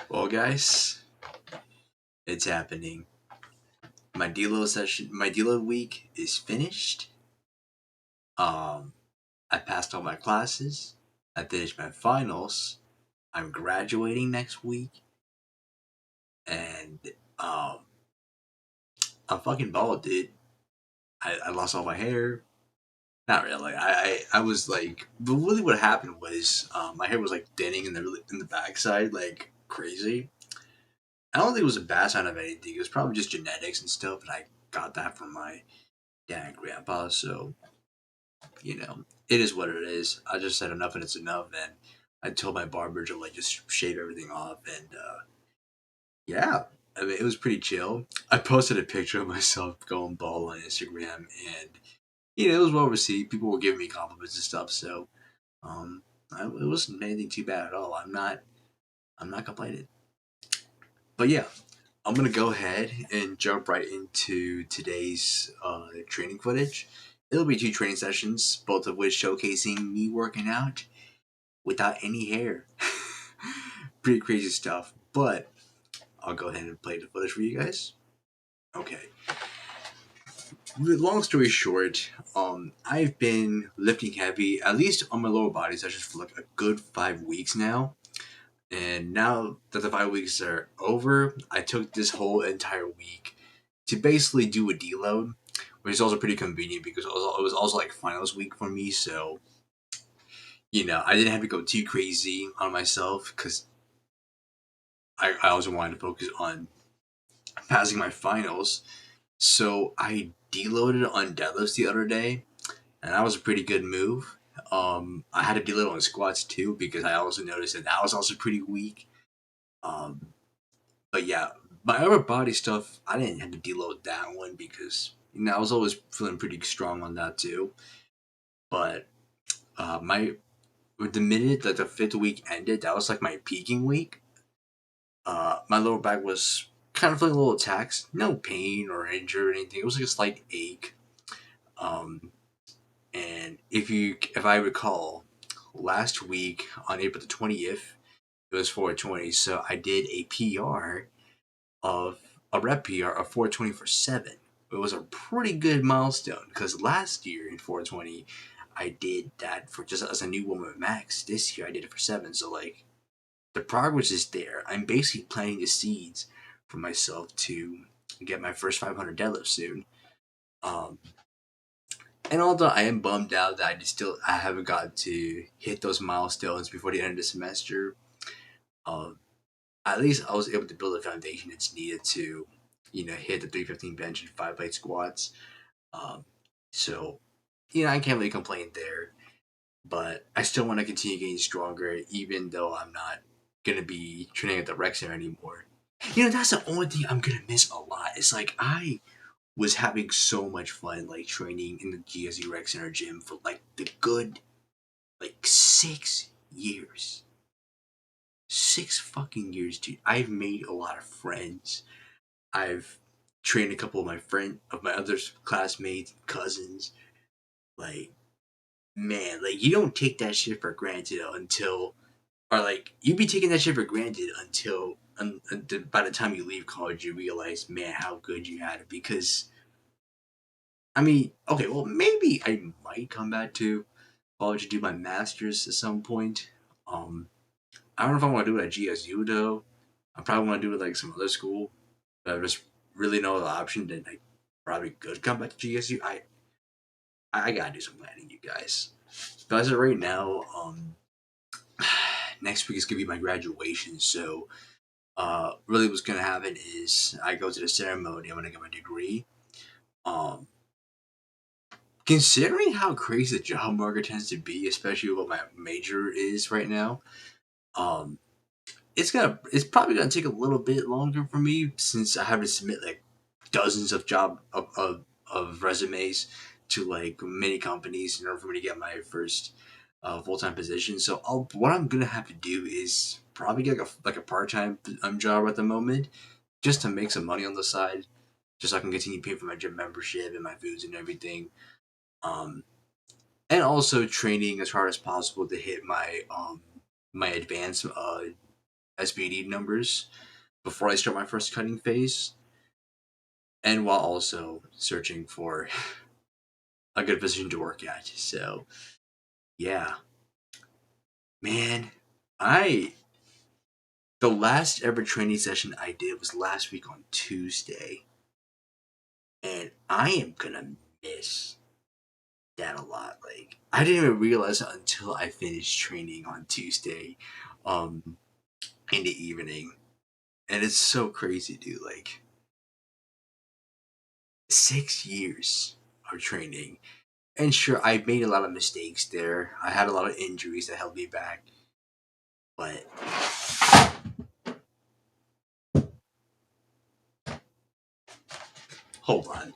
Well, guys, it's happening. My deload week is finished. Um, I passed all my classes. I finished my finals. I'm graduating next week, and um, I'm fucking bald, dude. I lost all my hair. Not really. I was like, but really, what happened was my hair was like thinning in the backside like crazy. I don't think it was a bad sign of anything. It was probably just genetics and stuff, and I got that from my dad and grandpa. So it is what it is. I just said enough and it's enough, and I told my barber to like just shave everything off, and yeah, I mean it was pretty chill. I posted a picture of myself going bald on Instagram, and it was well received. People were giving me compliments and stuff, so um, it wasn't anything too bad at all. I'm not complaining, but yeah. I'm gonna go ahead and jump right into today's training footage. It'll be two training sessions, both of which showcasing me working out without any hair. Pretty crazy stuff. But I'll go ahead and play the footage for you guys. Okay. Long story short, I've been lifting heavy, at least on my lower body sessions, for like a good 5 weeks now. And now that the 5 weeks are over, I took this whole entire week to basically do a deload, which is also pretty convenient because it was also like finals week for me. So, I didn't have to go too crazy on myself because I also wanted to focus on passing my finals. So I deloaded on deadlifts the other day, and that was a pretty good move. I had to deload on squats too because I also noticed that was also pretty weak. Um, but yeah, my upper body stuff, I didn't have to deload that one because I was always feeling pretty strong on that too. But my the minute that the fifth week ended, that was like my peaking week. My lower back was kind of feeling a little taxed. No pain or injury or anything. It was like a slight ache. Um, and if I recall, last week on April the 20th, it was 420. So I did a PR of a rep PR of 420 for 7. It was a pretty good milestone because last year in 420, I did that for just as a new woman max. This year I did it for 7. So like the progress is there. I'm basically planting the seeds for myself to get my first 500 deadlift soon. Um, and although I am bummed out that I haven't got to hit those milestones before the end of the semester, um, at least I was able to build a foundation that's needed to, hit the 315 bench and 5 plate squats. Um, so, I can't really complain there. But I still want to continue getting stronger, even though I'm not gonna be training at the rec center anymore. That's the only thing I'm gonna miss a lot. It's like I was having so much fun, like training in the GSU rec center gym for like the good, like 6 years. 6 fucking years, dude. I've made a lot of friends. I've trained a couple of my other classmates, cousins. Like, man, like you don't take that shit for granted until or like you be taking that shit for granted until by the time you leave college you realize, man, how good you had it. Because I mean, okay, well, maybe I might come back to college to do my master's at some point. I don't know if I want to do it at GSU though. I probably want to do it like some other school. But I just really no other option. Then I probably could come back to GSU. I gotta do some planning, you guys. But as of right now, next week is gonna be my graduation. So really what's gonna happen is I go to the ceremony. I'm gonna get my degree. Um, Considering how crazy the job market tends to be, especially what my major is right now, um, it's probably gonna take a little bit longer for me since I have to submit like dozens of of resumes to like many companies in order for me to get my first full time position. So what I'm gonna have to do is probably get like a part time job at the moment, just to make some money on the side, just so I can continue paying for my gym membership and my foods and everything. Um, and also training as hard as possible to hit my advanced SBD numbers before I start my first cutting phase, and while also searching for a good position to work at. So yeah, man, I the last ever training session I did was last week on Tuesday, and I am gonna miss that a lot. Like I didn't even realize it until I finished training on Tuesday, um, in the evening, and it's so crazy, dude. Like 6 years of training, and sure, I made a lot of mistakes there. I had a lot of injuries that held me back, but hold on,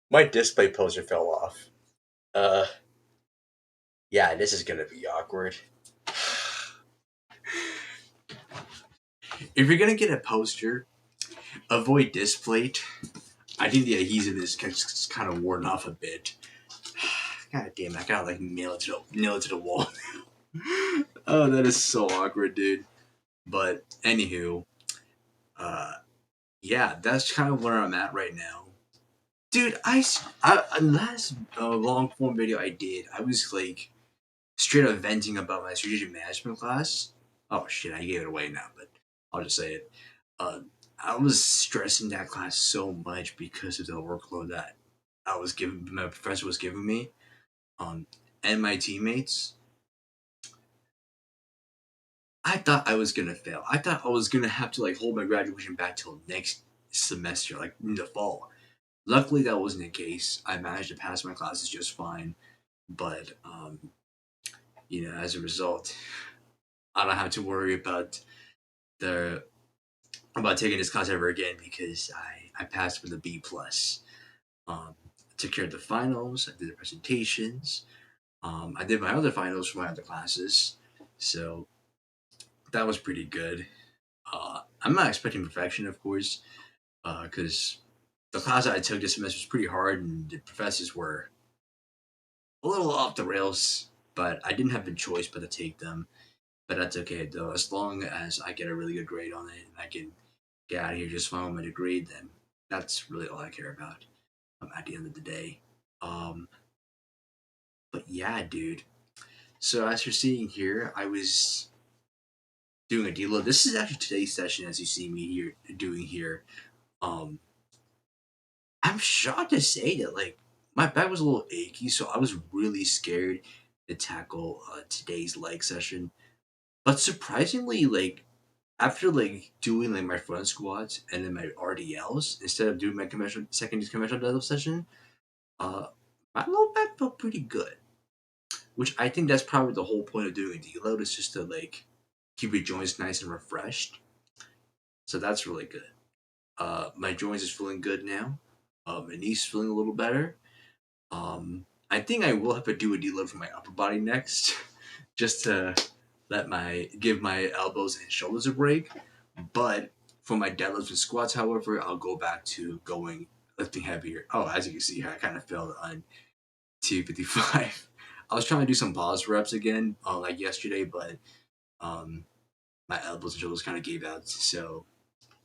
my display poster fell off. Uh, yeah, this is gonna be awkward. If you're gonna get a poster, avoid display. I think the adhesive is kind of worn off a bit. God damn, I gotta like nail it to the wall. Oh, that is so awkward, dude. But anywho, uh, yeah, that's kind of where I'm at right now, dude. Last long form video I did, I was like straight up venting about my strategic management class. Oh shit, I gave it away now, but I'll just say it. Uh, I was stressing that class so much because of the workload that my professor was giving me, um, and my teammates. I thought I was gonna fail. I thought I was gonna have to like hold my graduation back till next semester, like in the fall. Luckily, that wasn't the case. I managed to pass my classes just fine, but as a result, I don't have to worry the about taking this class ever again because I passed with a B plus. Took care of the finals. I did the presentations. I did my other finals for my other classes, so that was pretty good. I'm not expecting perfection, of course, because the class I took this semester was pretty hard, and the professors were a little off the rails. But I didn't have the choice but to take them. But that's okay though, as long as I get a really good grade on it and I can get out of here just fine with my degree, then that's really all I care about at the end of the day. Um, but yeah, dude. So as you're seeing here, I was doing a deload. This is actually today's session, as you see me here doing here. Um, I'm shocked to say that like my back was a little achy, so I was really scared to tackle today's leg session. But surprisingly, like after like doing like my front squats and then my RDLs instead of doing my conventional deadlift session, uh, my low back felt pretty good. Which I think that's probably the whole point of doing a deload is just to like keep your joints nice and refreshed. So that's really good. My joints is feeling good now. My knees feeling a little better. I think I will have to do a deload for my upper body next, just to give my elbows and shoulders a break. But for my deadlifts and squats, however, I'll go back to going lifting heavier. Oh, as you can see here, I kind of failed on 255. I was trying to do some pause reps again, like yesterday, but um, my elbows and shoulders kind of gave out. So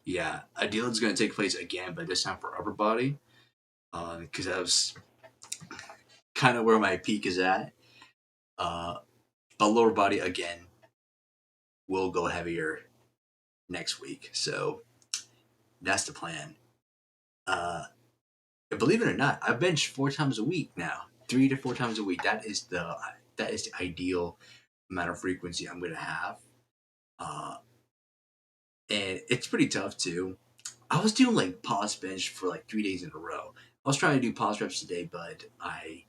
yeah, a deal is going to take place again, but this time for upper body, because that was kind of where my peak is at. Uh, but lower body again will go heavier next week. So that's the plan. Uh, believe it or not, I bench 4 times a week now, 3 to 4 times a week. That is the ideal amount of frequency I'm going to have, uh, and it's pretty tough too. I was doing like pause bench for like 3 days in a row. I was trying to do pause reps today, but I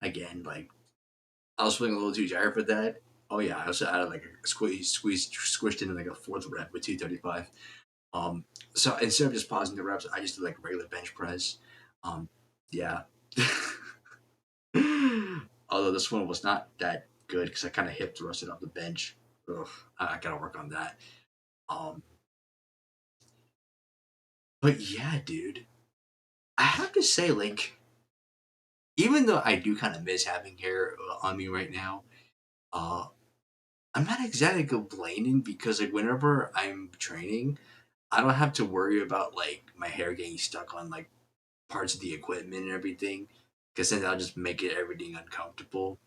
again like I was feeling a little too tired for that. Oh yeah, I also added like a squished in like a fourth rep with 235. Um, so instead of just pausing the reps, I just did like regular bench press. Um, yeah. Although this one was not that good because I kind of hip thrusted off the bench. Ugh, I gotta work on that. Um, but yeah, dude, I have to say, like, even though I do kind of miss having hair on me right now, uh, I'm not exactly complaining because like whenever I'm training, I don't have to worry about like my hair getting stuck on like parts of the equipment and everything, because then that'll just make it everything uncomfortable.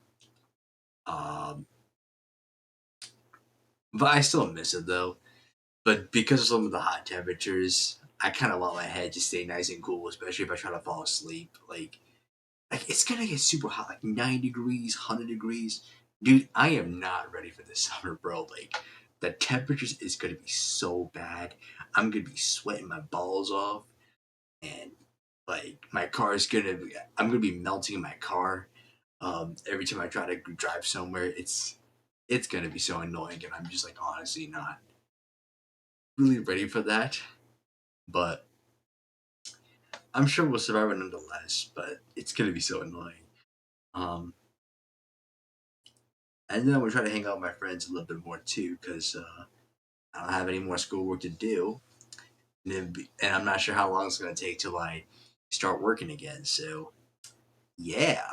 Um, but I still miss it though. But because of some of the hot temperatures, I kind of want my head to stay nice and cool, especially if I try to fall asleep. Like it's gonna get super hot, like 90 degrees, 100 degrees. Dude, I am not ready for this summer, bro. Like, the temperatures is gonna be so bad. I'm gonna be sweating my balls off, and like my car is gonna be, I'm gonna be melting in my car. Every time I try to drive somewhere, it's gonna be so annoying, and I'm just like honestly not really ready for that. But I'm sure we'll survive it nonetheless. But it's gonna be so annoying. Um, and then I'm gonna try to hang out with my friends a little bit more too, because I don't have any more schoolwork to do, and I'm not sure how long it's gonna take till I start working again. So yeah,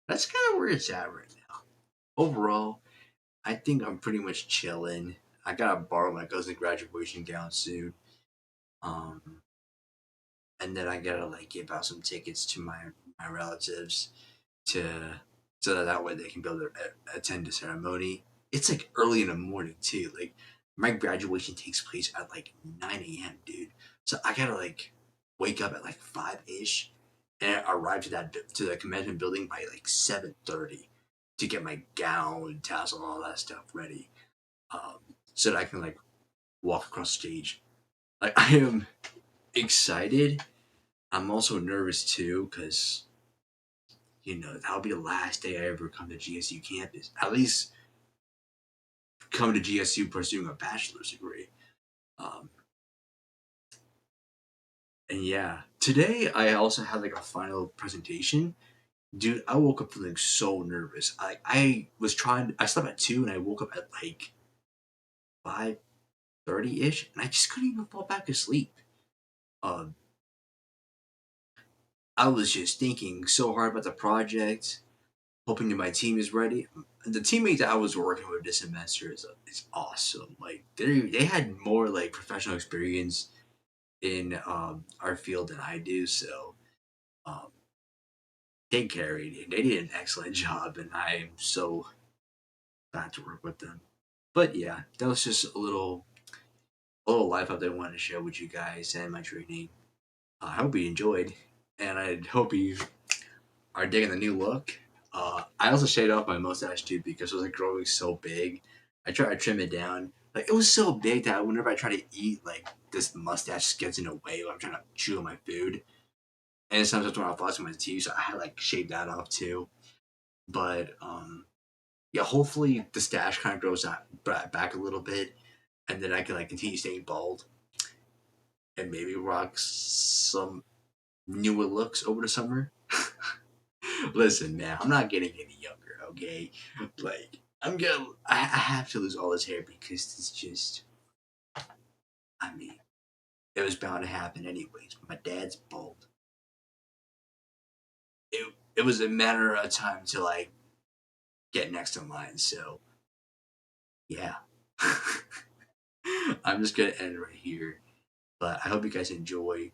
that's kind of where it's at right now. Overall, I think I'm pretty much chilling. I gotta borrow my cousin's graduation gown soon. Um, and then I gotta like give out some tickets to my relatives to so that way they can be able to attend the ceremony. It's like early in the morning too. Like my graduation takes place at like 9 a.m., dude. So I gotta like wake up at like 5 ish and arrive to the convention building by like 7:30 to get my gown, tassel, and all that stuff ready. So that I can like walk across the stage. Like I am excited. I'm also nervous too because that'll be the last day I ever come to GSU campus. At least come to GSU pursuing a bachelor's degree. Um, and yeah, today I also had like a final presentation. Dude, I woke up feeling so nervous. I slept at 2 and I woke up at like 5:30 ish, and I just couldn't even fall back asleep. Um, I was just thinking so hard about the project, hoping that my team is ready. The teammates that I was working with this semester is awesome. Like they had more like professional experience in our field than I do, so um, they carried it. They did an excellent job, and I am so glad to work with them. But yeah, that was just a little life update I wanted to share with you guys and my training. I hope you enjoyed, and I hope you are digging the new look. I also shaved off my mustache too because it was like growing so big. I tried to trim it down. Like it was so big that whenever I try to eat, like this mustache gets in the way while I'm trying to chew on my food. And sometimes when I'm flossing my teeth, so I had like shaved that off too. But yeah, hopefully the stash kind of grows out back a little bit, and then I can like continue staying bald and maybe rock some newer looks over the summer. Listen, man, I'm not getting any younger, okay? Like, I have to lose all this hair because it's just, I mean, it was bound to happen anyways. My dad's bald. It was a matter of time to, like, get next in line, so, yeah. I'm just gonna end right here. But I hope you guys enjoy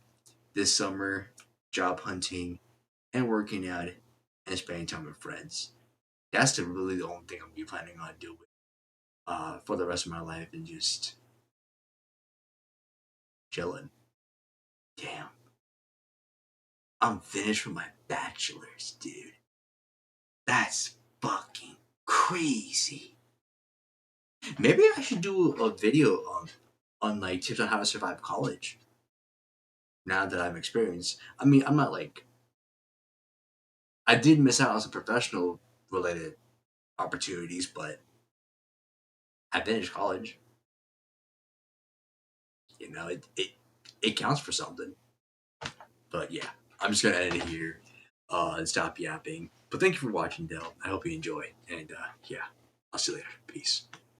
this summer job hunting and working out and spending time with friends. That's really the only thing I'm gonna be planning on doing for the rest of my life and just chilling. Damn, I'm finished with my bachelor's, dude. That's fucking crazy. Maybe I should do a video on like tips on how to survive college. Now that I'm experienced, I mean, I'm not like I did miss out on some professional related opportunities, but I finished college. It counts for something. But yeah, I'm just gonna end it here and stop yapping. But thank you for watching, Dell. I hope you enjoy, and yeah, I'll see you later. Peace.